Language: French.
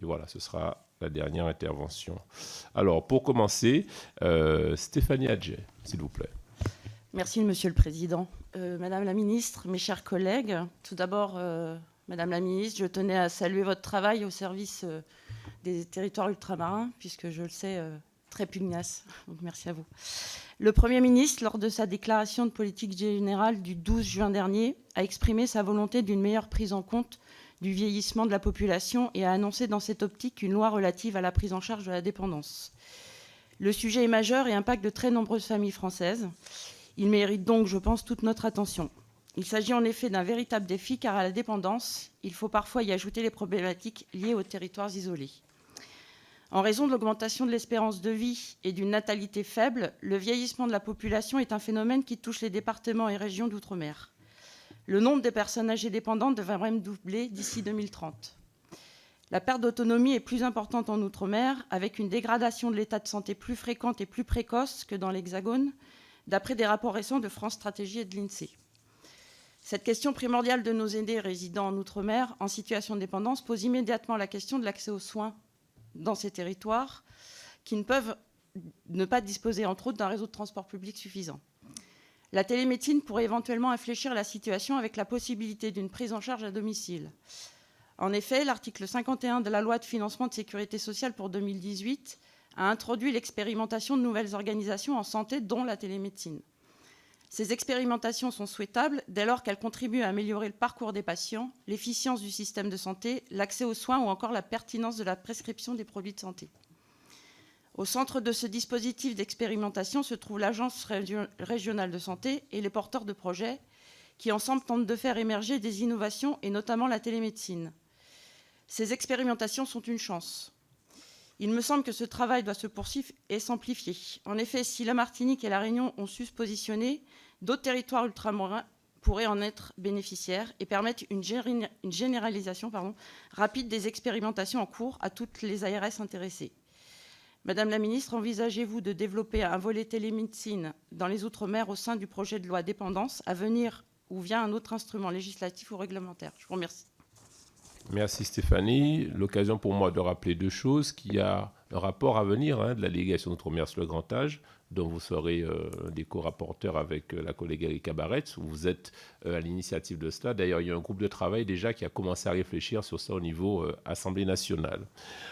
Et voilà, ce sera la dernière intervention. Alors, pour commencer, Stéphanie Adjet, s'il vous plaît. Merci, Monsieur le Président. Madame la Ministre, mes chers collègues, tout d'abord, Madame la Ministre, je tenais à saluer votre travail au service des territoires ultramarins, puisque je le sais, très pugnace. Donc, merci à vous. Le Premier ministre, lors de sa déclaration de politique générale du 12 juin dernier, a exprimé sa volonté d'une meilleure prise en compte du vieillissement de la population et a annoncé dans cette optique une loi relative à la prise en charge de la dépendance. Le sujet est majeur et impacte de très nombreuses familles françaises. Il mérite donc, je pense, toute notre attention. Il s'agit en effet d'un véritable défi, car à la dépendance, il faut parfois y ajouter les problématiques liées aux territoires isolés. En raison de l'augmentation de l'espérance de vie et d'une natalité faible, le vieillissement de la population est un phénomène qui touche les départements et régions d'outre-mer. Le nombre de personnes âgées dépendantes devrait même doubler d'ici 2030. La perte d'autonomie est plus importante en outre-mer, avec une dégradation de l'état de santé plus fréquente et plus précoce que dans l'Hexagone, d'après des rapports récents de France Stratégie et de l'INSEE. Cette question primordiale de nos aînés résidant en outre-mer en situation de dépendance pose immédiatement la question de l'accès aux soins dans ces territoires qui ne peuvent ne pas disposer, entre autres, d'un réseau de transport public suffisant. La télémédecine pourrait éventuellement infléchir la situation avec la possibilité d'une prise en charge à domicile. En effet, l'article 51 de la loi de financement de sécurité sociale pour 2018 a introduit l'expérimentation de nouvelles organisations en santé, dont la télémédecine. Ces expérimentations sont souhaitables dès lors qu'elles contribuent à améliorer le parcours des patients, l'efficience du système de santé, l'accès aux soins ou encore la pertinence de la prescription des produits de santé. Au centre de ce dispositif d'expérimentation se trouve l'Agence régionale de santé et les porteurs de projets qui, ensemble, tentent de faire émerger des innovations et notamment la télémédecine. Ces expérimentations sont une chance. Il me semble que ce travail doit se poursuivre et s'amplifier. En effet, si la Martinique et la Réunion ont su se positionner, d'autres territoires ultramarins pourraient en être bénéficiaires et permettre une généralisation rapide des expérimentations en cours à toutes les ARS intéressées. Madame la Ministre, envisagez-vous de développer un volet télémédecine dans les Outre-mer au sein du projet de loi dépendance à venir ou via un autre instrument législatif ou réglementaire? Je vous remercie. Merci Stéphanie. L'occasion pour moi de rappeler deux choses, qu'il y a un rapport à venir de la délégation d'outre-mer sur le grand âge, dont vous serez des co-rapporteurs avec la collègue Erika Barretz. Vous êtes à l'initiative de cela. D'ailleurs, il y a un groupe de travail déjà qui a commencé à réfléchir sur ça au niveau Assemblée nationale.